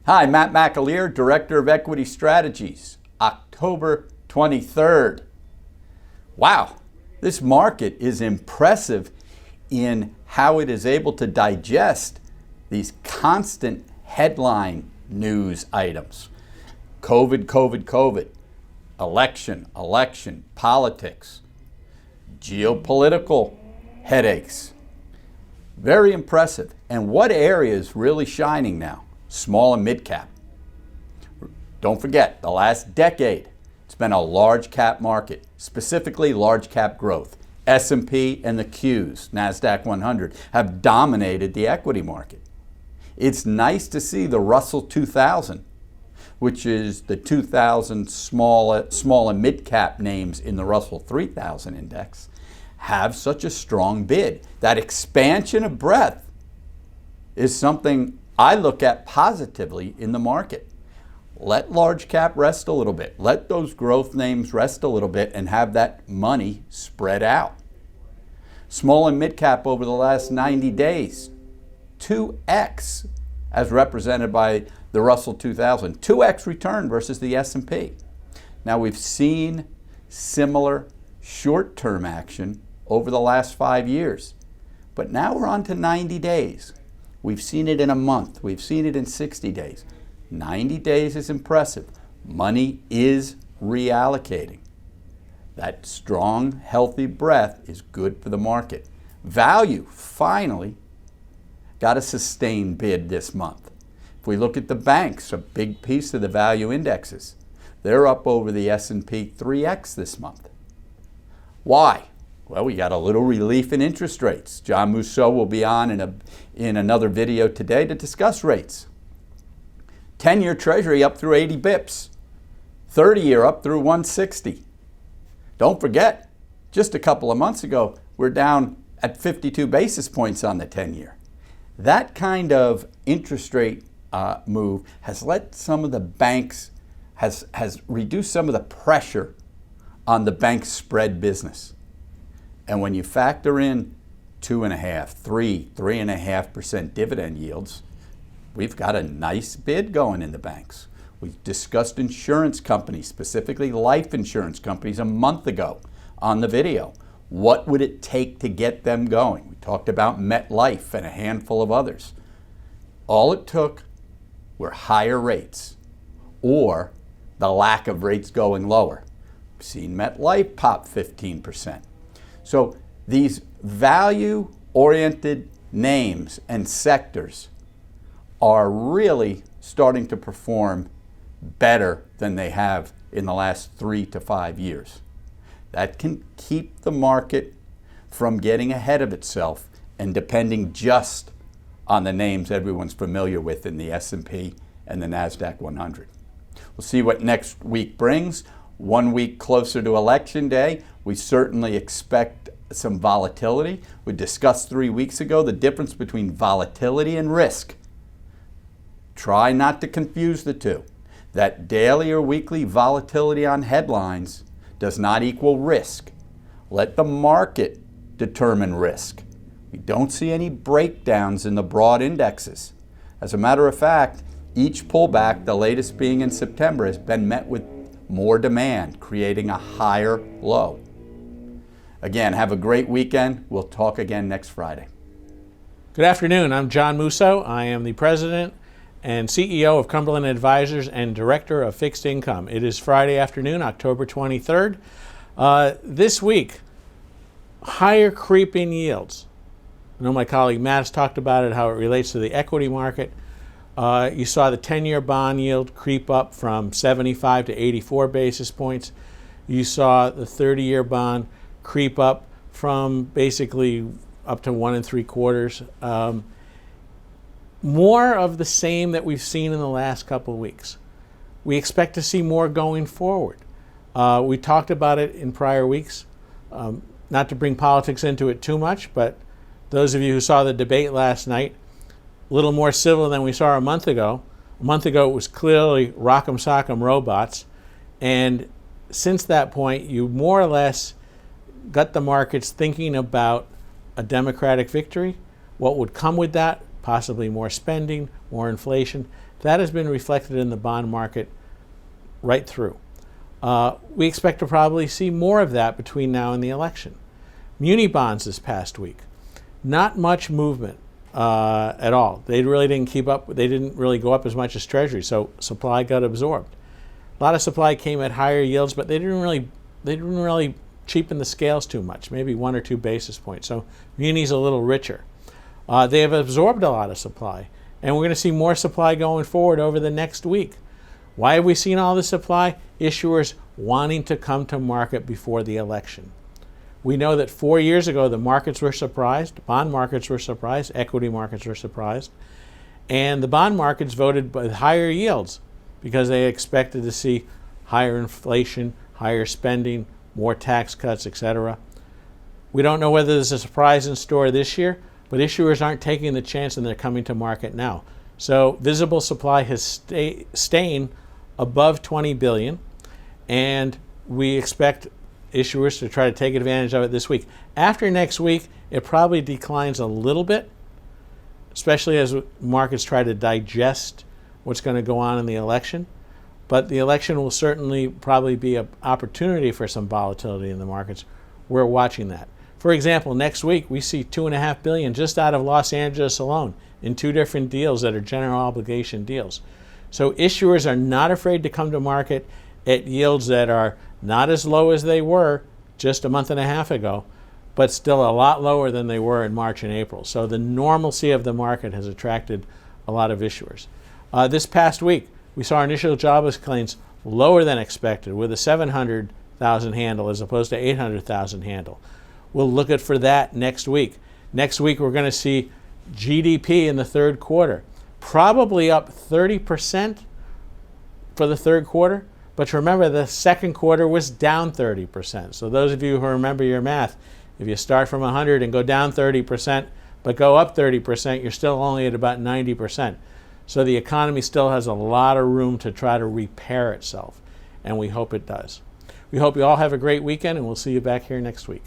Hi, Matt McAleer, Director of Equity Strategies, October 23rd. Wow, this market is impressive in how it is able to digest these constant headline news items. COVID, election, politics, geopolitical headaches. Very impressive. And what area is really shining now? Small and mid cap. Don't forget, the last decade, it's been a large cap market, specifically large cap growth. S&P and the Qs, NASDAQ 100, have dominated the equity market. It's nice to see the Russell 2000, which is the 2,000 small and mid cap names in the Russell 3000 index, have such a strong bid. That expansion of breadth is something I look at positively in the market. Let large cap rest a little bit. Let those growth names rest a little bit and have that money spread out. Small and mid cap over the last 90 days, 2x as represented by the Russell 2000, 2x return versus the S&P. Now we've seen similar short-term action over the last 5 years, but now we're on to 90 days. We've seen it in a month. We've seen it in 60 days. 90 days is impressive. Money is reallocating. That strong, healthy breadth is good for the market. Value finally got a sustained bid this month. If we look at the banks, a big piece of the value indexes, they're up over the S&P 3x this month. Why? Well, we got a little relief in interest rates. John Mousseau will be on in another video today to discuss rates. 10-year Treasury up through 80 bips. 30-year up through 160. Don't forget, just a couple of months ago, we're down at 52 basis points on the 10-year. That kind of interest rate move has let some of the banks, has reduced some of the pressure on the bank spread business. And when you factor in 2.5%, 3.5% dividend yields, we've got a nice bid going in the banks. We've discussed insurance companies, specifically life insurance companies, a month ago on the video. What would it take to get them going? We talked about MetLife and a handful of others. All it took were higher rates or the lack of rates going lower. We've seen MetLife pop 15%. So these value-oriented names and sectors are really starting to perform better than they have in the last 3 to 5 years. That can keep the market from getting ahead of itself and depending just on the names everyone's familiar with in the S&P and the NASDAQ 100. We'll see what next week brings. 1 week closer to Election Day, we certainly expect some volatility. We discussed 3 weeks ago the difference between volatility and risk. Try not to confuse the two. That daily or weekly volatility on headlines does not equal risk. Let the market determine risk. We don't see any breakdowns in the broad indexes. As a matter of fact, each pullback, the latest being in September, has been met with more demand, creating a higher low. Again, have a great weekend. We'll talk again next Friday. Good afternoon. I'm John Mousseau. I am the president and CEO of Cumberland Advisors and director of fixed income. It is Friday afternoon, October 23rd. This week, higher creeping yields. I know my colleague Matt has talked about it, how it relates to the equity market. You saw the 10-year bond yield creep up from 75 to 84 basis points. You saw the 30-year bond creep up from basically up to 1 3/4. More of the same that we've seen in the last couple of weeks. We expect to see more going forward. We talked about it in prior weeks. Not to bring politics into it too much, but those of you who saw the debate last night, a little more civil than we saw a month ago. A month ago, it was clearly rock'em sock'em robots. And since that point, you more or less got the markets thinking about a Democratic victory, what would come with that, possibly more spending, more inflation, that has been reflected in the bond market right through. We expect to probably see more of that between now and the election. Muni bonds this past week, not much movement at all. They really didn't keep up. They didn't really go up as much as Treasury, so supply got absorbed. A lot of supply came at higher yields, but they didn't really cheapen the scales too much, maybe 1 or 2 basis points. So munis a little richer. They have absorbed a lot of supply, and we're going to see more supply going forward over the next week. Why have we seen all this supply? Issuers wanting to come to market before the election. We know that 4 years ago the markets were surprised, bond markets were surprised, equity markets were surprised, and the bond markets voted with higher yields because they expected to see higher inflation, higher spending, more tax cuts, etc. We don't know whether there's a surprise in store this year, but issuers aren't taking the chance and they're coming to market now. So visible supply has staying above 20 billion, and we expect issuers to try to take advantage of it this week. After next week, it probably declines a little bit, especially as markets try to digest what's going to go on in the election. But the election will certainly probably be an opportunity for some volatility in the markets. We're watching that. For example, next week we see $2.5 billion just out of Los Angeles alone in 2 different deals that are general obligation deals. So issuers are not afraid to come to market at yields that are not as low as they were just a month and a half ago, but still a lot lower than they were in March and April. So the normalcy of the market has attracted a lot of issuers. This past week, we saw initial jobless claims lower than expected with a 700,000 handle as opposed to 800,000 handle. We'll look at for that next week. Next week, we're going to see GDP in the third quarter, probably up 30% for the third quarter. But remember, the second quarter was down 30%. So those of you who remember your math, if you start from 100 and go down 30%, but go up 30%, you're still only at about 90%. So the economy still has a lot of room to try to repair itself, and we hope it does. We hope you all have a great weekend, and we'll see you back here next week.